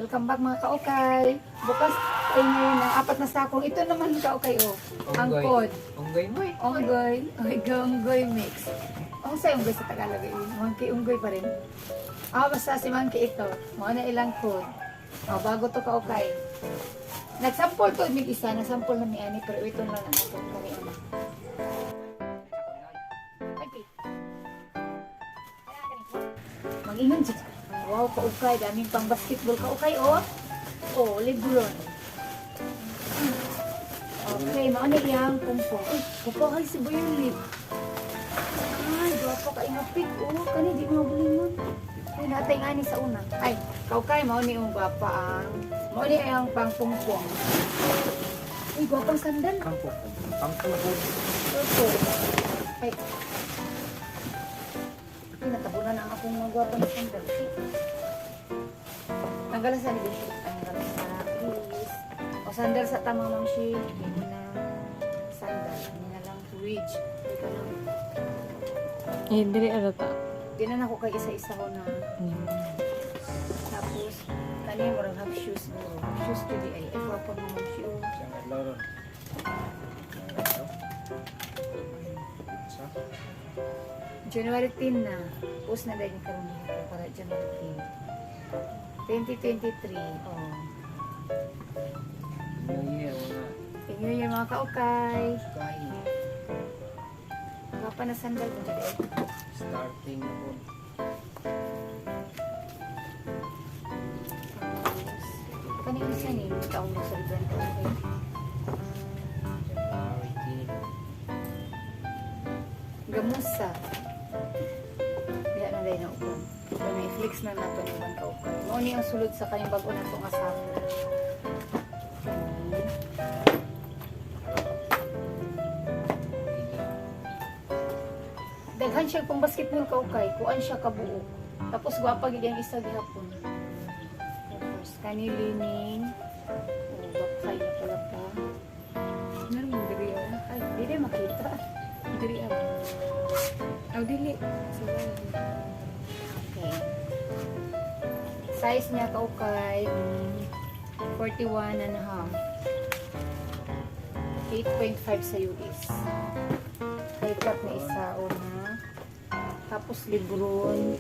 Welcome back mga kaukay. Bukas ay ngayon ang apat na sakong. Ito naman kaukay oh. Angkod. Unggoy mo eh. Unggoy. Unggoy mix. Ang sa unggoy sa Tagalog eh. Monkey unggoy pa rin. Basta si monkey ito. Mga na ilang code. Bago to kaukay. Nagsample to mig isa. Nagsample na ni Ani. Pero ito na lang ito. Kanina. Okay. Mag-ingon siya. Wow, kaukay. Daming pang basketball kaukay, oh. Oh, Lebron. Okay, mauna iyang pumpong. Uy, kapakay si Violet. Ay, guwapo ka ingapit, oh. Kani, di mo mabulingon. Ay, natay nga ni sa una. Ay, kaukay, mauna yung gwapa ang... Mauna yung pang pumpong. Ay, gwapang sandal. Pangpupong. Ay, natabunan ang akong mga gwapang sandal. Tanggalan sa nilisi. Tanggalan sa please. O sandal sa tamang mang shi. Hindi na sandal. Hindi na lang wedge. Hindi ka lang. Dili ta. Hindi na ako kay isa-isa ko na. Tapos, kanina mo rin have shoes mo. Shoes to di ay. Ikaw pa mo mang shoe. Jangan lorong. January 10 na. Post na dahil karoon dito para January 10. 2023. Oh. New Year wala. New Year mga kaukay. Kain. Papa na sandal mo dito. Starting na po. Kanina isa ni taong mo sa liban ko. January 10. Gamusa. Diyan na dahil na upan. May flex na nato ng ibang kaupan. Noon yung sulod sa kanyang bago na itong asawa. Daghan siya kung basketball kaukay. Kuan siya kabuo. Tapos gwapa gid ang isa gihapon. Tapos kanilining. Bakay na pala pa. Ano yung diri ah? Ay, di makita. Diri ah. Dili. Okay. Size niya kaukay 41 and a half. 8.5 sa US. High-cut na isa una. Tapos Lebron.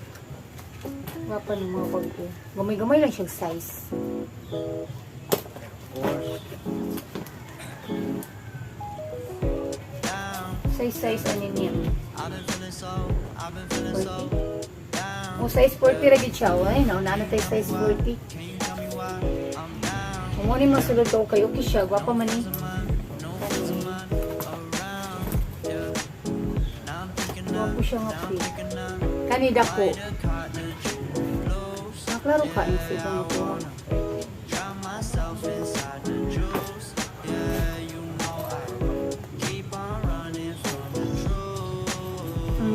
Wapa ng mga bago. Gamay-gamay lang siyang size. Size ano niya? 40. Size 40 lagi siya. Ay, nauna tayo size 40. Kung mo ni masulod ko kayo, okay siya. Gwapa man eh. Gwapo siya nga fit. Kanida po. Naklaro ka na sa ibang ito.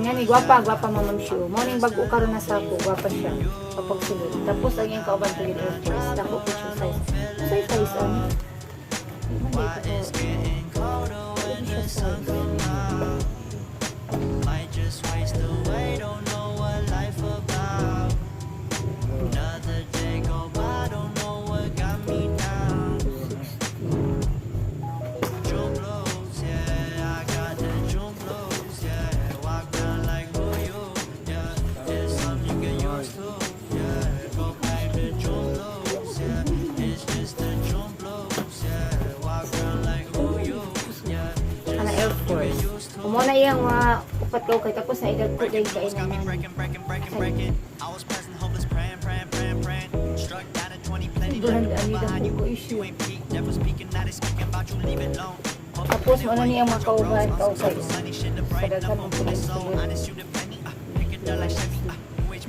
Yan, gwapa mamam shoe. Morning bago karon na sa ako, gwapa siya. Kapag sulod. Tapos ang yung kauban ko yung air force. Dako po siya size. Size ano? Might just waste away, don't know what life about. Another day go by, don't know what got me down. Jump blows, yeah, I got the jump blows, yeah. Walk down like who you, yeah. It's something you get used to, yeah. Go back to jump blows, yeah. It's just the jump blows, yeah. Walk down like who you, yeah. Ana air force. Kumo na iyang mga upat ko kay tapos na idagko dahil kainan na. Tapos ano niya mga kauban kausay. Kadaghan ng pulis sulod.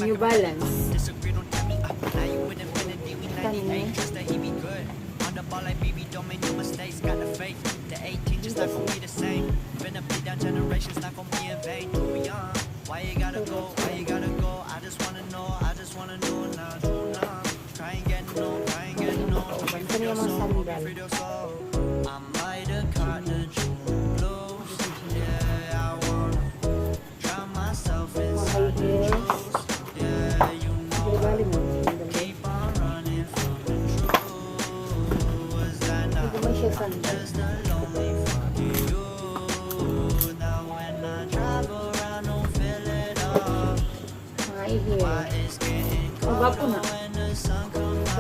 New Balance. Kanina. The ball like baby, don't make no mistakes. Got the faith, the 18 just not gonna be the same. Been up and down generations, not gonna be in vain. Too young, why you gotta go? Why you gotta go? I just wanna know now. True now, try and get no, free your soul. I might have caught the true blues. Yeah, I wanna drown myself inside the juice. Yeah, you know I keep on running from the my hair. Gwapo na.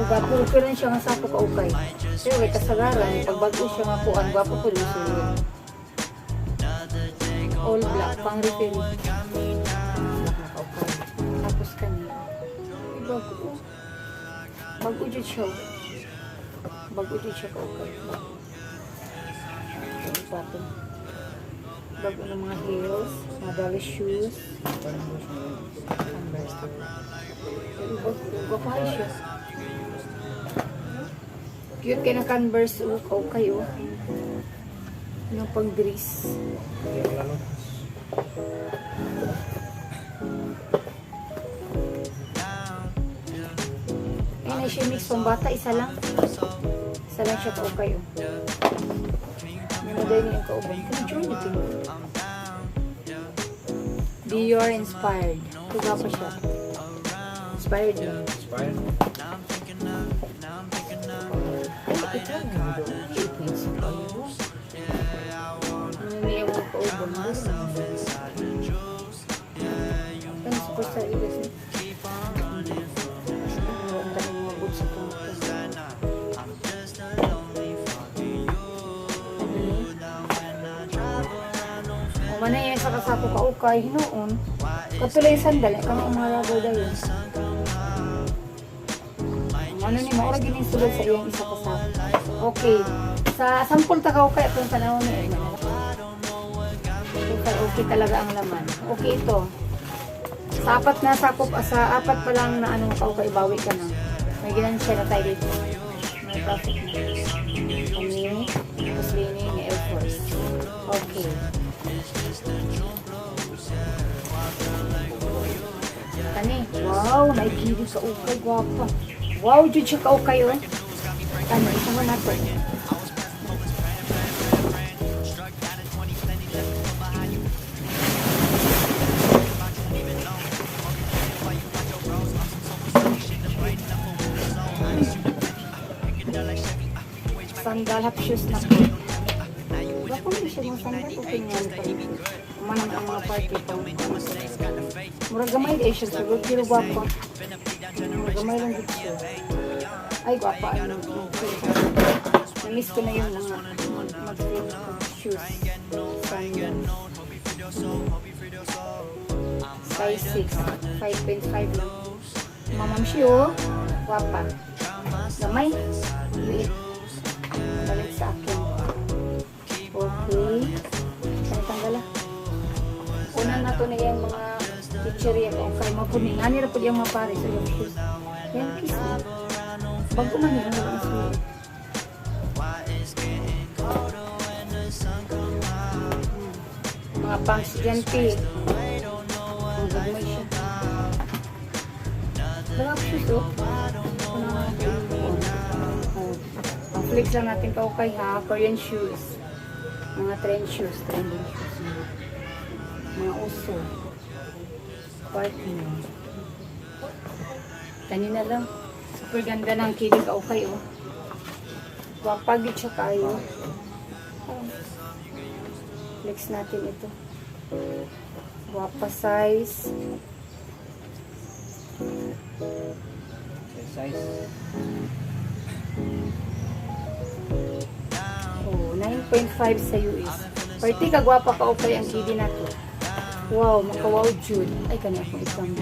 Gwapo ko rin siya nga sa Ukay. Pero may kasagaran, pag bago siya nga kuan, gwapo ko rin siya. All black, pang refill. Tapos kanya. Bago. Bago dyan siya. Bago dyan siya ka Ukay. Bago. Bago ng mga heels, mga dolly shoes. Gwapahay siya. Cute kayo ng Converse. Ukay o. Yung pang dress. Ayun na siya mix pang bata. Isa lang. Isa lang siya Ukay o. Naday niya yung kaubang. Picture nito. Dior inspired. Tuga pa siya. Inspired lang. Inspired? Ano niya yung kaubang? Ano sa sa ilas niya? Ang tanong mga boots ito. Mana yung sa kasapo ka Ukay, noon. Katulay yung sandal, kang mga rubber dahil. Ano ni, maura gini sulod sa iyang isa kasapo. Okay. Sa sampul ta ka Ukay, atong tanawin ni okay talaga ang laman. Okay ito. Sa apat na sakop, sa apat pa lang na anong ka Ukay, ibawi ka na. May ginansya na tayo dito. May traffic na. Kami, tapos lini ni Air Force. Okay. Kani, wow, naikili ka Ukay, gwapa. Wow, dyan siya ka Ukay, oh. Ano, isa mo nato. Sandal, half shoes na po. Gwapa mo siya mga sandal, okay nga. Manang ang mga party pang murag gamay ay siya sulod, pero gwapa. Murag gamay lang dito siya. Ay, gwapa. Na-miss ko na yung mga mag-fit shoes. Sandal. Size 6. 5.5 lang. Mamam siya, oh. Gwapa. Gamay. Liit. Balik sa akin. Okay. Saan tanggala? Unang nato na yung mga picture ko kay mapunin. Ani ra pud yung mapare sa yung shoes. Yan kiss na. Bago man yun ang isuot. Mga pants dyan pi. Ang gagmay siya. Sarap shoes oh. Ang flex lang natin ka Ukay ha. Korean shoes. Mga trend shoes. Trending shoes. Mga uso. Party. Kanina lang. Super ganda ng kilig ka Ukay oh. Wapagit siya kayo. Flex natin ito. Wapa size. Size. Oh, 9.5 sa US. Party ka gwapa ka Ukay ang kidi nato. Wow, makawaw Jude. Ay, kanya akong isang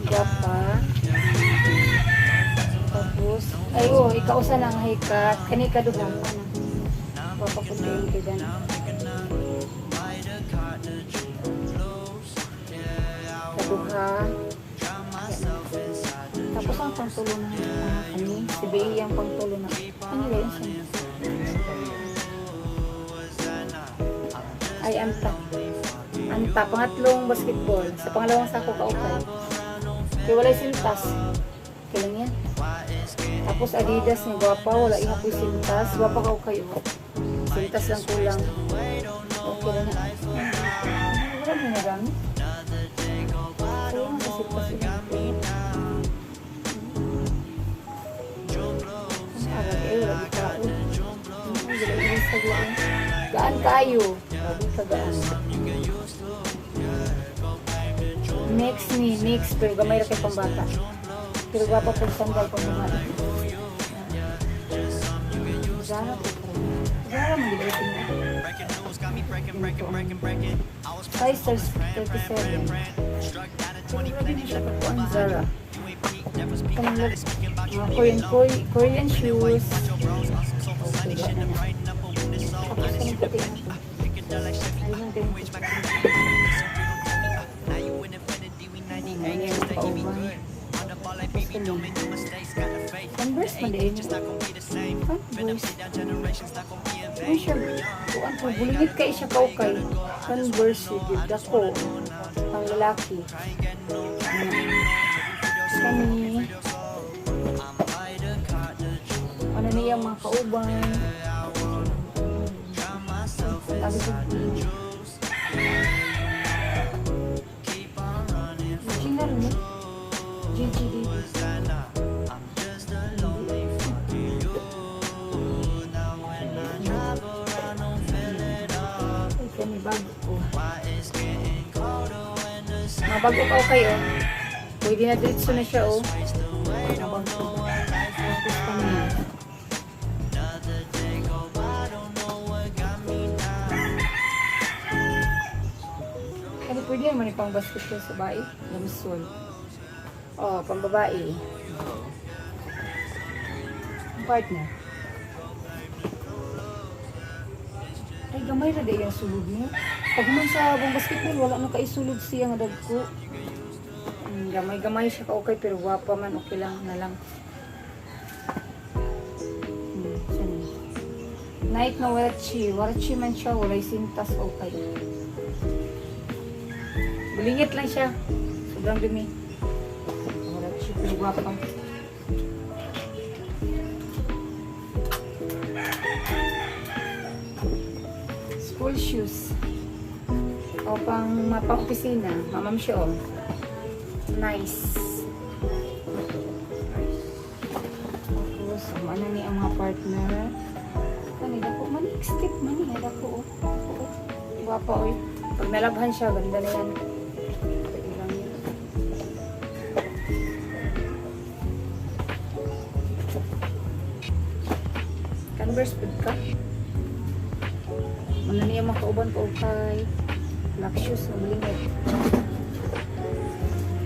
gwapa. Tapos, ay oh, ikaw sa nang hikat. Kani ka dugang ka na. Gwapa ko din kidan. Kaduha. Tapos ang pangtulo na kani. Si Bales ang pangtulo na. Ano yun siya? Ay, anta. Anta, pangatlong basketball. Sa pangalawang sako ka Ukay. Kaya walay sintas. Kaya lang yan. Tapos Adidas ni gwapa. Wala ihapoy sintas. Gwapa ka Ukay. Sintas lang kulang. Okay lang yan. Wala mo na gamit. Kaya nga kasi pasintas. Gaan kayo. Sabi ka gaan. Next, pero gamay ra kay pambata. Pero gwapa po sandal pang gamay. Zara po. Zara, mag-ibig mo. Size 37. Pero grabe na siya po ang Zara. Korean shoes. Okay, yan na na. Tapos kami pati na ito. Ayun din. Ayan, pauban. Tapos kami. Converse man din. Converse. Ay siya. Kuan po, bulingit kayo siya kaukay. Converse, yun. Dako. Ang lalaki. Kami. Ano niya mga kauban. Sabi ko, original mo? GGD. Ay, kami bago ko. Mga bago ka kayo. Pwede na diretso na siya, oh. Mga bago ko. Tapos kami. Kasi pwede naman yung pang basketball sa babae. Lamsol. Oh, pang babae. Partner. Ay, gamay na din yung sulod mo. Pag man sa pang basketball, wala na kaisulod siya nga dagko. Gamay-gamay siya ka okay, pero wapa man, okay lang na lang. Night na warachi. Warachi man siya, walay sintas okay. Bulingit lang siya. Sobrang dumi. Warachi, pero wapa. School shoes. O pang mapa-opisina. Mamam siya, oh. Nice. Tapos, ano ni ang mga partner? Kanina po, manik-step man niya. Dako, oh. Guwapa, oh. Pag nalabhan siya, ganda na yan. Pwede lang yun. Converse food ka. Ano niya mga kauban ko kay black shoes na malingit.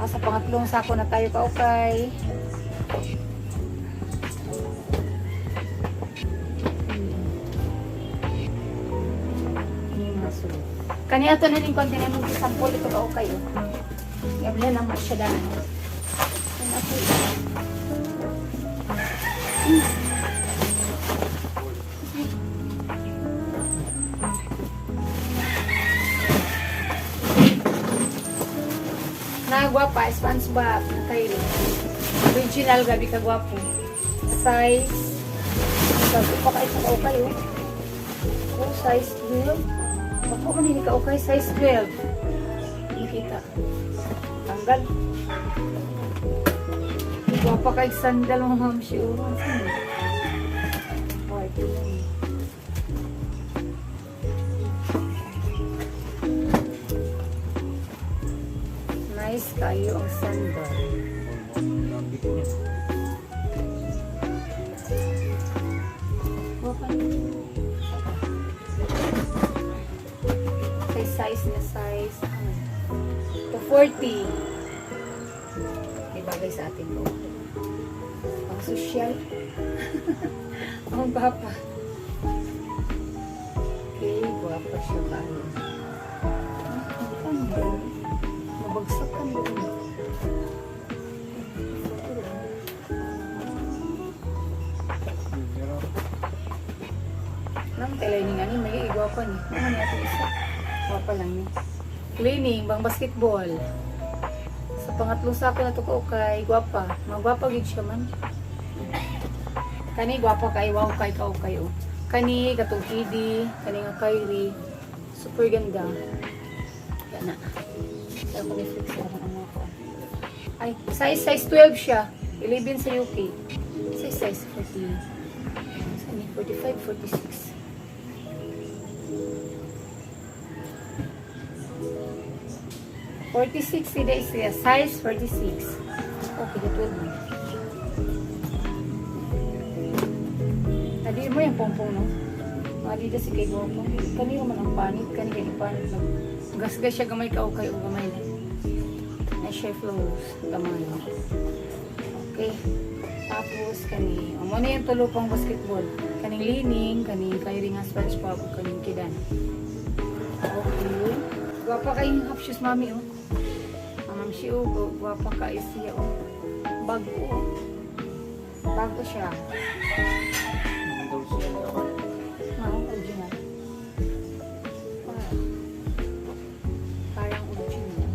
Sa pangatlong sako na tayo kaukay. Kaniya to na rin konti na nung sampol ito kaukay. Gabla ng masyadaan. Guwapa, SpongeBob na kayo. Original, gabi ka guwapo. Size, gabi pa kayo ka okay, oh. Oh, size 12. Bako man hindi ka okay, size 12. Hindi kita. Tanggal. Guwapa kayo sandal mo, ma'am, siya. Oh, ito lang. Nice kayo ang sandal. Kay size na size. To 40. May bagay sa atin po. Ang social. Ang papa. Okay, guwapa siya kayo. Ang ganda. Mabagsak ka doon. Nang cleaning ani may igwapa ni. Ano niya ito isa? Gwapa lang ni. Cleaning bang basketball. Sa pangatlong sako na to ko kay gwapa. Magwapa gid siya man. Kani gwapa kay wow kay ka okay oh. Kani katong KD, kani nga Kyrie. Super ganda. Yana. Ako may fix na ano ko. Ay, size 12 siya. 11 sa UK. Size 40. Saan 45, 46. 46 sila siya. Size 46. Okay, ito na. Nadi mo yung pompong, no? Malida si kay Gopong. Kanino man ang panit. Kanino panit lang. Gasgas siya gamay ka o kayo gamay na. Na chef flows. Gamay. Okay. Tapos, kani. Amo na yung tulupang basketball. Kaning lining, kaning kairing nga SpongeBob, kaning kidan. Okay. Gwapa kayong half shoes, mami, oh. Ma'am siya, oh. Gwapa kayo siya, oh. Bago, oh. Bago siya. Nandun siya daw. Original. Parang original.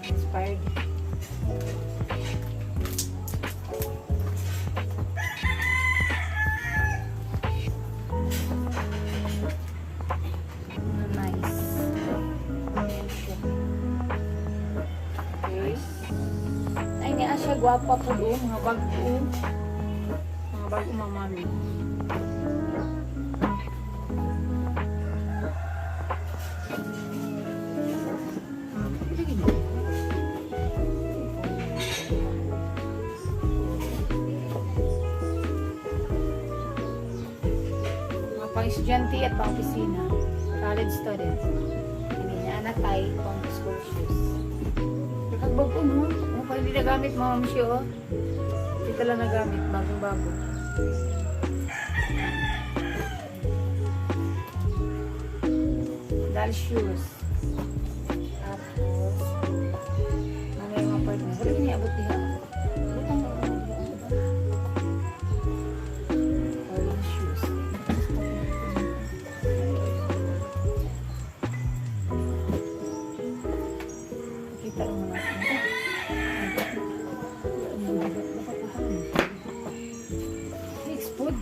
Inspired. Nice. Ayan siya. Okay. Ay, niya siya gwapa po doon. Mga bago. Mga bago mamami. Mga pang-estudyante at pang-opisina. College students. Hindi niya anak ay pang-school shoes. Nakagbag ko, no? Kung pa hindi nagamit, mga mamsyo, oh. Hindi tala nagamit. Bagong-bago. Doll shoes. Tapos, ano yung mga partner? Wala yung niabot niya. Butang na ako. Doll shoes. Kita naman natin. Next food.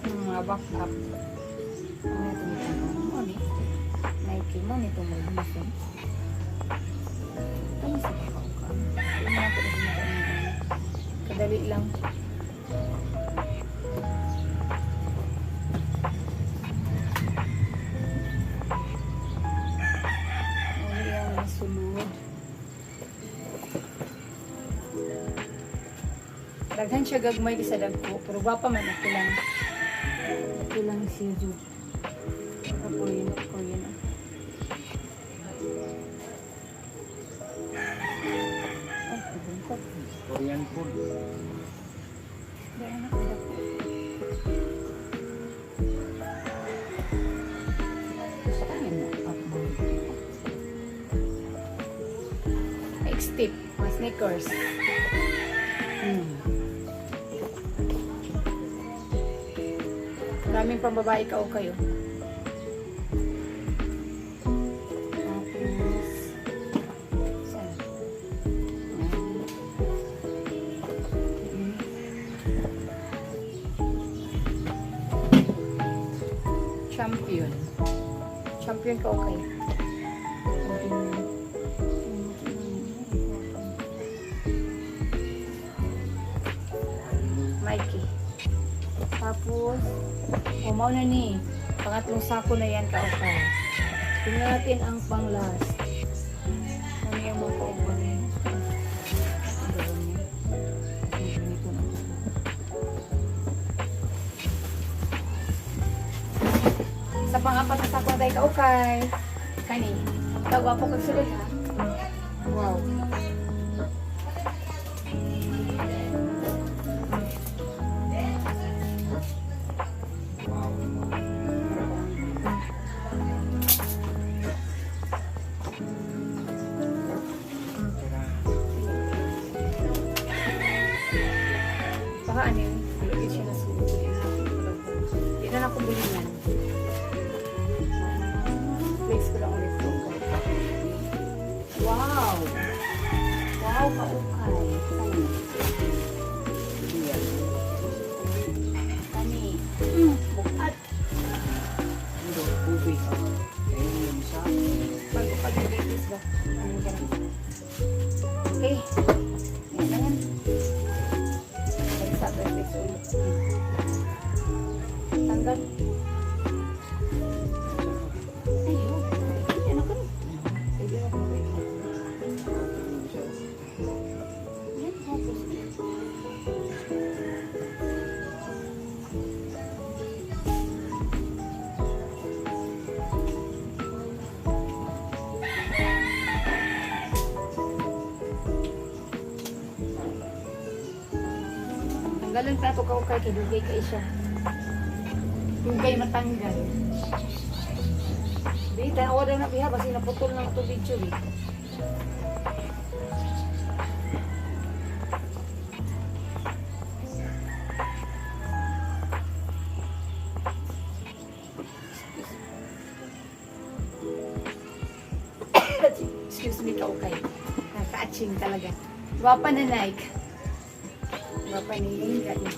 Mga back up. Ano ito nito? Ano? Nike mo nito mo gusto. Ano sa kakauka? Ano na ito nito? Kadali lang. Ano yung nasulod? Daghan siya gagmay di sa dagko, pero gwapa man ako lang. Ito lang si Ju. Korean. Ay, kabungkot. Korean food. Dahil ako dako. Saan mo? X-tip. Mga sneakers. Maraming pambabae ka o kayo. Tapos, saan? Champion. Champion ka o kayo. Mikey. Tapos, umaw na ni. Pangatlong sako na yan ka-okay. Tingnan natin ang pang-last. Ano yung mga kaubo niya? Ang gawin niya. Ang ganito na. Sa pang-apat na sako na tayo ka-okay. Kani. Tawa po kagsulod ha. Wow. Baka ano yun? Hindi siya nasulit. Hindi na ako bulinan. Flex ko lang ulit ito. Wow! Wow, ka-ukay. Kani. Bukat. Ito, tubig. Ayan, ganun. Okay. Yan na yan. Ay, sa perfect ulit. Tanggal. Ayun. Ano ka? Pwede ako pwede. Yan, hapos. Tanggalan pa ito ka-ukay kay dugay ka siya. Dugay matanggal. Di, tanawa daw na biha kasi naputol na ito video eh. Excuse me ka-ukay. Naka-atching talaga. Gwapa na Nike. Gwapa ni Inga niya.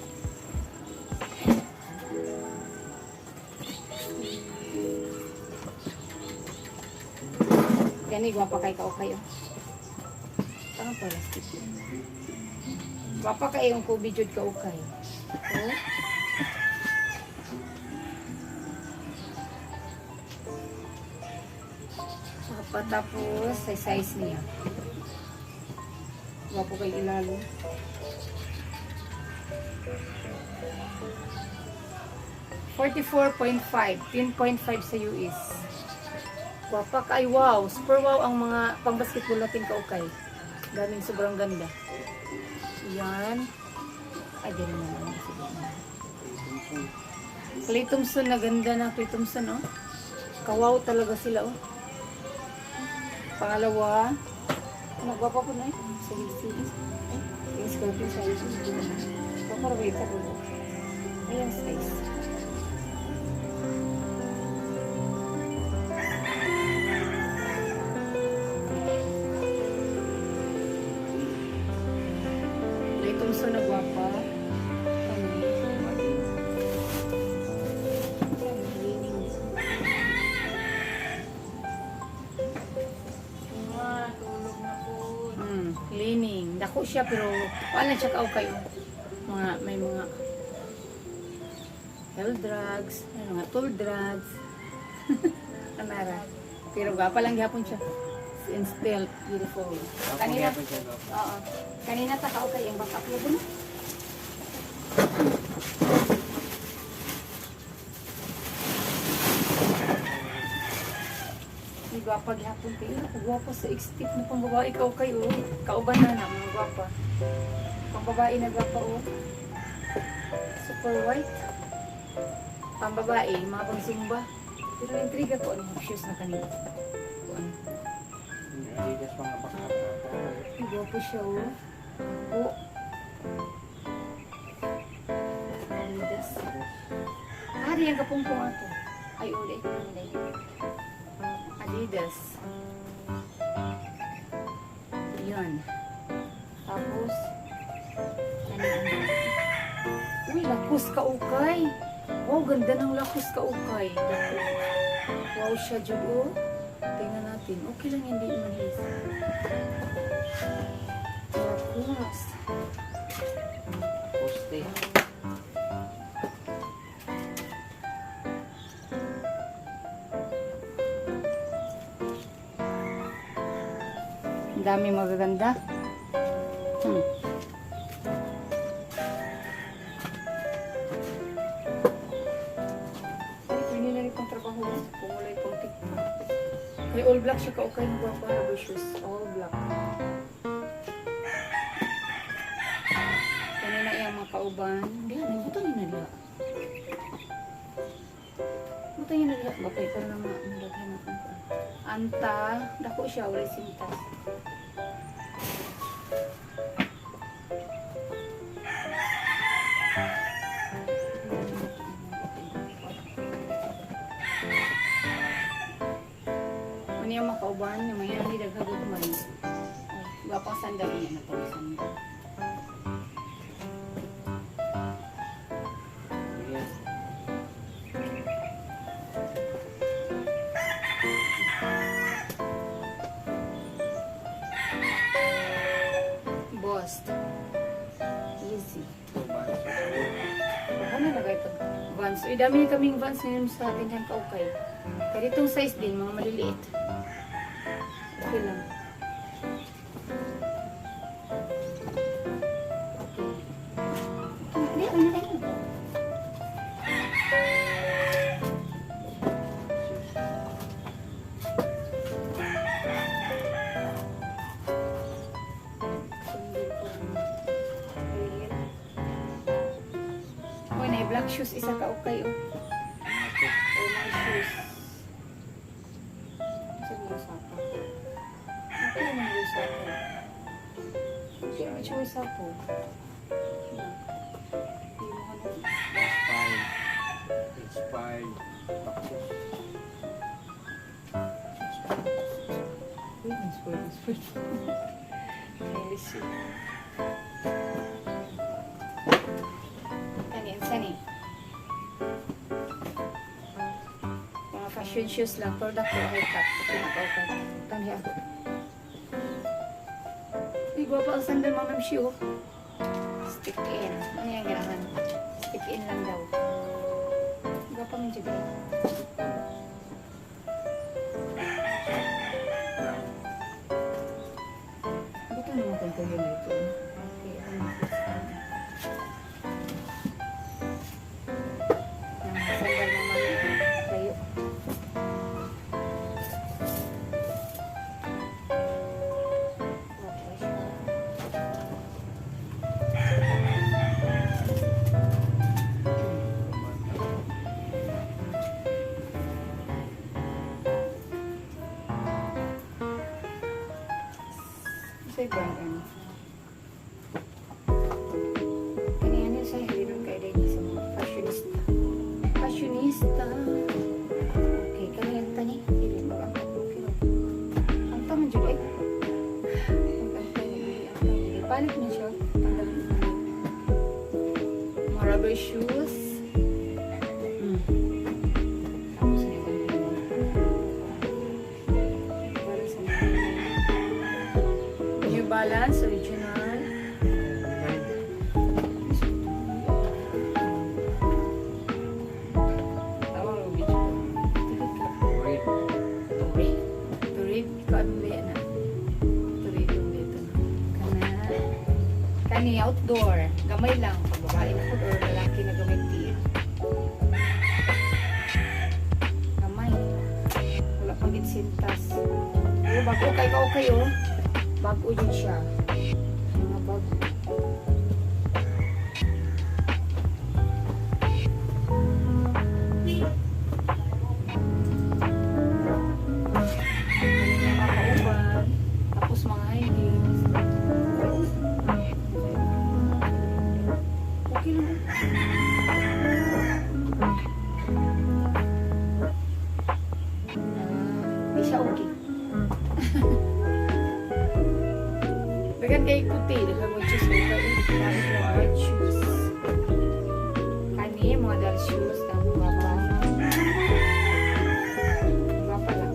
Gani, gwapa kay ka-ukay. Parang plastic. Gwapa kay yung kubi jud ka-ukay. Oh. Tapos, sa size niya. Gwapo kay ilalo. 44.5, 10.5 sa US. Gwapa kay wow. Super wow ang mga pang-basketball natin ka-ukay. Galing sobrang ganda. Yan. Ay, ganun naman. Clay Thompson na ganda na Clay Thompson, oh. Kawaw talaga sila, oh. Pangalawa, nagwapa po na eh. Sige. Yung scorpion siya yung paparaway pa po. Ayan, size. Itong so nagwapa. Cleaning. Dako siya pero wala siya ka-ukay. May mga health drugs, may mga tool drugs. Kanara. Pero gapa lang gihapon siya. And still beautiful. Kanina, oo. Kanina ta ka-ukay yung backup niya dun. Gwapa gihapon kayo. Gwapa sa extip na pang babae ka kayo. Kauban na mga gwapa. Pang babae na gwapa o. Super white. Pang babae, mga pang zumba. Pero intriga ko ano shoes na kanina. Ano? Adidas mga bakap. Gwapa siya o. O. Adidas. Di yung kapungpong ato. Ay, ulit. Adidas. Yun. Tapos, ano yun? Uy, lakos ka-ukay. Wow, ganda ng lakos ka-ukay. Wow siya dyan, oh. Tingnan natin. Okay lang hindi manhis. Lakos. Poste. Ang dami magaganda. Ito nila rin pang trabaho. Pumulay pang tiktok. May all black siya ka-ukay ng guwapa rubber shoes. All black. Kanina yung mga kauban. Hindi na, butang yun na nila. Butang yun na nila. Bakay ka na mga nilagay na kanta. Anta, dako siya, wala sintas. Ano yung makauban, yung mga yan, daghagod man. Ay, gapang sandal niya na pang sandal. Vans. Uy, dami kaming Vans ngayon sa tindahan Ukay. Pero itong size din, mga maliliit. Okay lang. Okay. Hindi, ano na. Uy, na black shoes isa ka Ukay. Oh, my shoes. Sa mga sapa. Okay naman yung sapa. Okay naman siya yung sapa. Expired. Tapos. Wait. Let's see. Sani. Mga fashion shoes lang. Product ko, high top. Pinaka-okay. Tanghi ako. Ay, guwapa ang sandal, mamam shoe. Stick in. Ano yung ganahan? Stick in lang daw. Guwapa ang jigay. Ito naman kung kayo na ito. Okay, ano na ito? Sandal naman kayo. Say brand ano? Kanina sa hirin kay din sa mga fashionista. Fashionista. Okay, kanina tani. Hindi mo ang okay. Ang tama jud ay. Ang tani. Palit niya siya. Tanggalin mo. Mga rubber shoes. Tapos niya ba para sa New Balance original. Kani outdoor, gamay lang. Pag babae na po or lalaki na gamitin. Gamay. Wala pang sintas. Pero bago kay ka okay oh. Bago yun siya. Mga bago. Tapos mga high-heels. Okay lang. Di siya okay. Bagan kayo puti. Dagan mo choose mo kayo. Dahil yung white shoes. Kani, model shoes. Ang guwapa. Guwapa lang.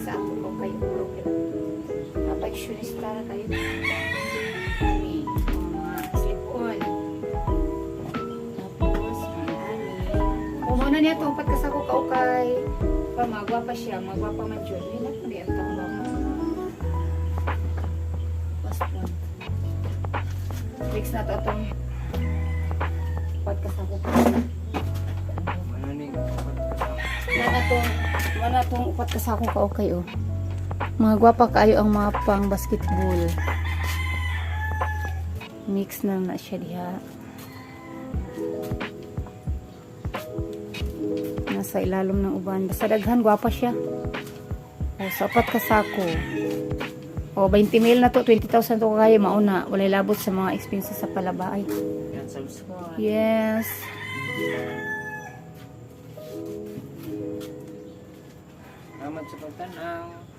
Sa ako ko kayo problem. Fashionista na kayo. Kami, mga slip-on. Tapos, marami. Muna niya ito, upat kasako ka Ukay. Magwapa siya, magwapa man dyan. Hindi na, hindi ang tawag mo. Last one. Next na ito itong upat kasako ka. Wala itong upat kasako ka okay oh. Mga gwapa kaayo ang mga pang basketball. Mix na na siya diha. Nasa ilalom ng uban. Basta daghan gwapa siya. O, sa upat kasako. O, 20 mil na to, 20,000 to kaya mauna. Walay labot sa mga expenses sa palabay. Yan, subscribe. Yes. Salamat sa pagtanaw.